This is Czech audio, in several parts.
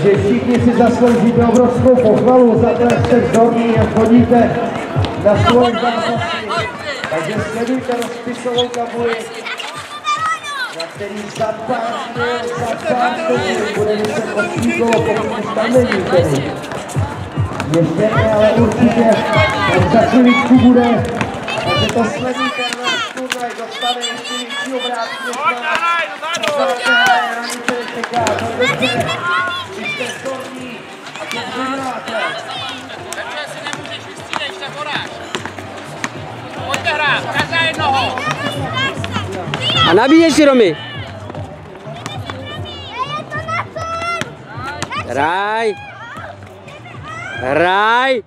Takže všichni si zasloužíte obrovskou pochvalu za to, jak jste vzorní, jak chodíte na svoje zápasy. Takže sledujte rozpisovou tabuli, na který za pár minut bude muset odstít kolo, pokud už tam není tedy. Ještě ne, ale určitě za chvíličku bude. Takže to sledujte na náš turnaj, dostane ještě větší obrázky než nás. Zase hraje, ranice nečeká, to je dobře. Vy jste vzorní a to vyhráte. Takže si nemůžeš vystřídat, když tak horáš. Pojďte hrát, každá jednoho. A nabíješ si, Romy. Hraj. Hraj.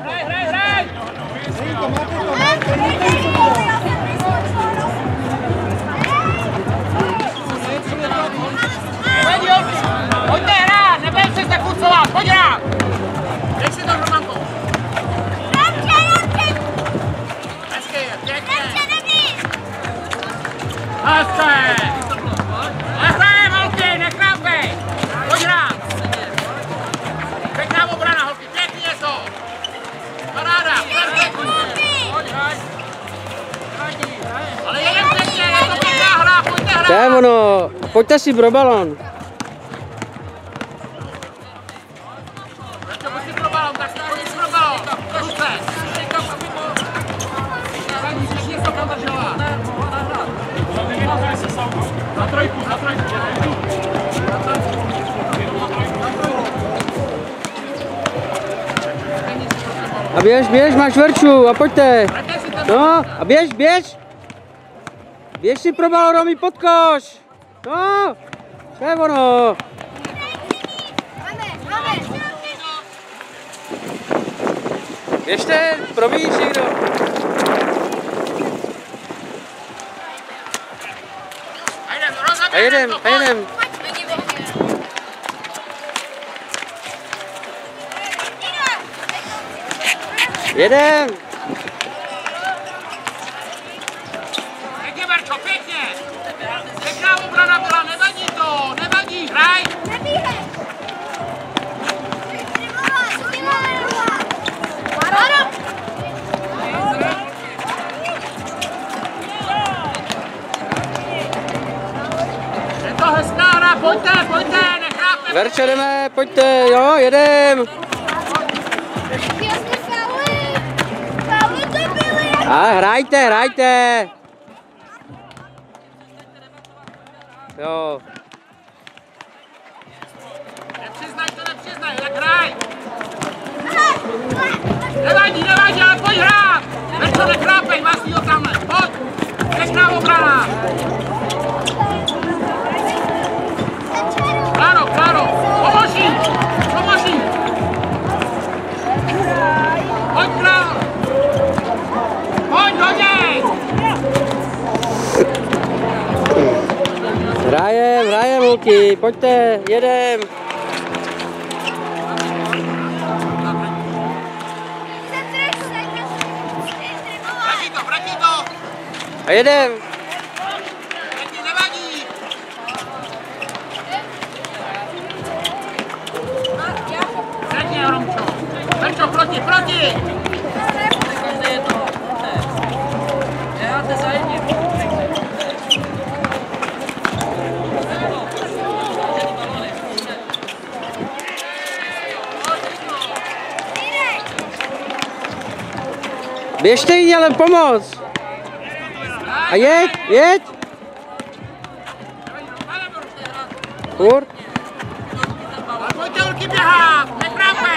Hraj. Pojďte hrát, nebej se zakucovat, pojď hrát. Dej si to, Romanko. Hezky, pěkně. Hezky. Nehraje, holky, nekrápej. Pojď hrát. Pěkná obrana, holky, pěkně je to. Paráda, perfektní. Pojď, hraj. Ale jeden pěkně, je to pěkná hra, pojďte hrát. To je ono, pojďte si pro balon. Pojď si pro balon, tak pojď si pro balon. Ruce. Všichni to tam držela. Na trojku. A běž, máš verču a pojďte. No, a běž. Běž si pro balon, Romy, pod koš. No, to je ono. Běžte, probíjíš někdo. A jedem. Jedem. Pěkně, Verčo, pěkně. Pěkná obrana byla, nevadí, hraj. Je to hezká hra, pojďte, nechrápte. Verčo, jdeme, pojďte, jo, jedem. A hrajte. Jo. Nepřiznaj, tak hraj. Nevadí, ale pojď hrát. Verčo, nekrápej, má si ho tamhle, pojď. Pěkná obrana. Klaro, pomoží. Pojď, Klaro. Pojď, do něj. Hrajem, holky, pojďte, jedem. Vrátí to. A jedem. Nevadí. Předně, Romčo. Verčo, proti. Běžte jí, ale pomoc. A jeď. Furt. Pojďte, holky, běhat, nekrápe.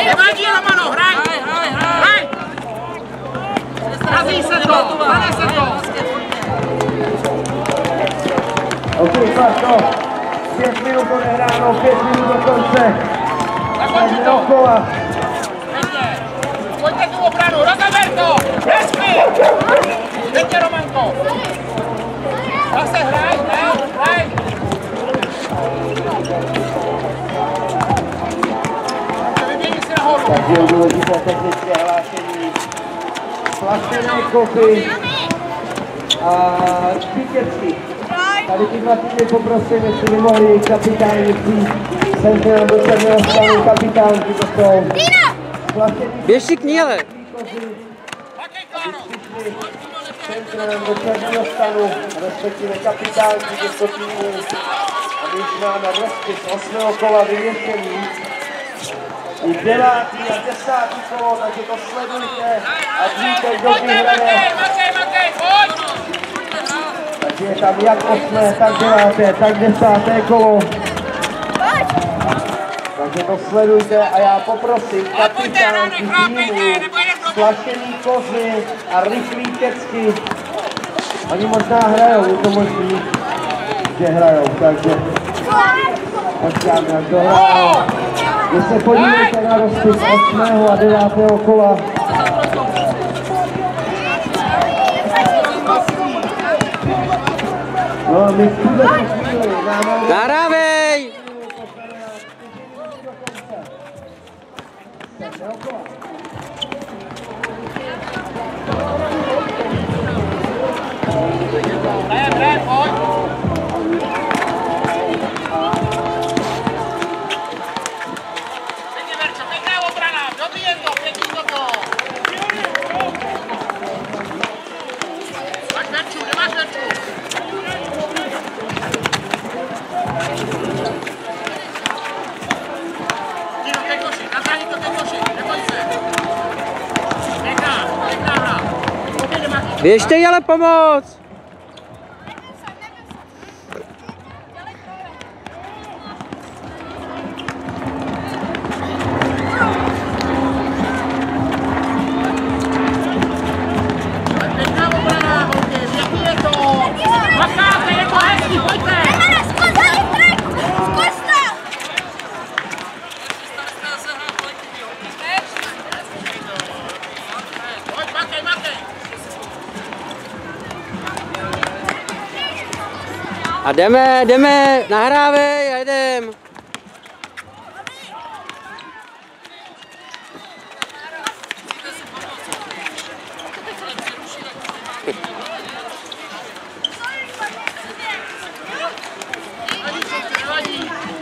Nevadí, Romano, hraj. Zrazí se to, stane se to. OK, Paško, 5 minut odehráno, 5 minut do konce. Zakončí to. Kola. Pojďte tu obranu, rozeber to. Hezky. Pěkně, Romanko. Zase hraj. Vymění si nahoru. Takže je důležité technické hlášení. Plastené kopy a vítězky. Tady ty dva týmy poprosím, jestli by mohli kapitáni přijít sem k nám do černého stanu, kapitánky to jsou. Běž si k ní, ale. Sem k nám do černého stanu, respektive kapitánky těchto týmů. A my už máme rozpis 8. kola vyvěšený. I 9. a 10. kolo, takže to sledujte a víte, kdo vyhraje. Takže je tam jak 8., tak 9., tak 10. kolo. Takže to sledujte a já poprosím kapitánky týmu, splašený kozy a rychlý kecky. Oni možná hrajou, je to možný, že hrajou, takže počkáme, až dohrajou. Když se podívejte na rozpis 8. a 9. kola, no a my v tuhle chvíli máme... Nahrávej! Běžte jí ale pomoct! A jdeme, nahrávej a jedem.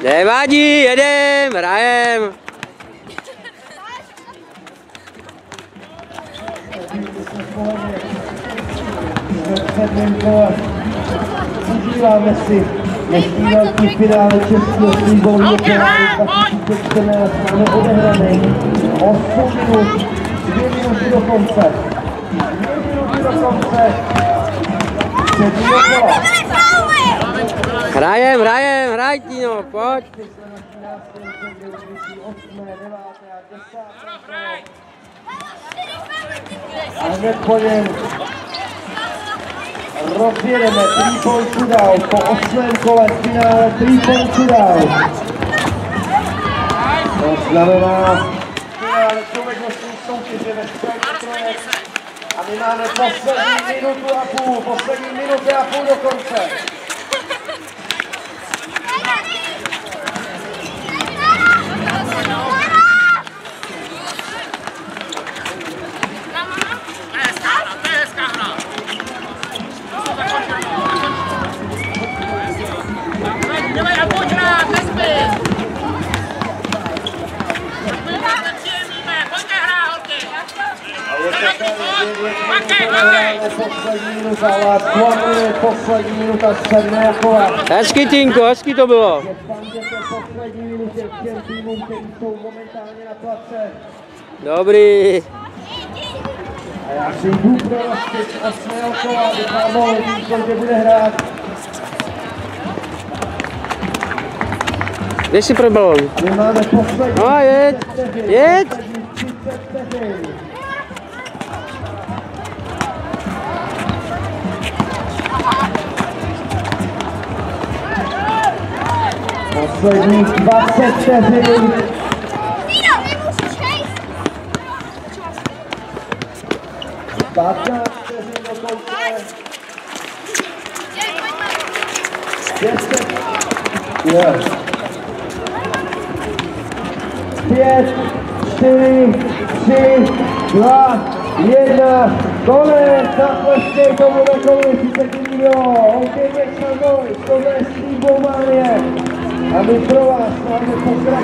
Nevadí, jedem, hrajem. Užíváme si dnešní velký finále českého fotbalového poháru 2014. Máme odehraný 8 minut, 2 minuty do konce. 2 minuty do konce. Třetího kola. Hrajem, hraj Tino, pojď. 8., 9. a 10. A hned po něm rozjedeme 3-point shootout po 8. kole finále 3-point shootout. To znamená finále dovednostní soutěže ve strojích. A my máme poslední minutu a půl do konce. Poslední minuta 7. kola. Hezky, Tinko, hezky to bylo. Poslední minutě k těm týmům, kteří jsou momentálně na place. Dobrý. A já si jdu pro rozpis 8. kola, aby vám mohl říct, že bude hrát. Běž si pro balón. A my máme poslední. No, jeď. 30 vteřin. Posledních 20 vteřin. 15 vteřin do konce. 10. 5, 4, 3, 2, 1. Konec, zatleskej tomu na kolu, 30 milionů, OK, Měkšanoj, to je Steve Bomanie. A my pro vás máme pokračovat.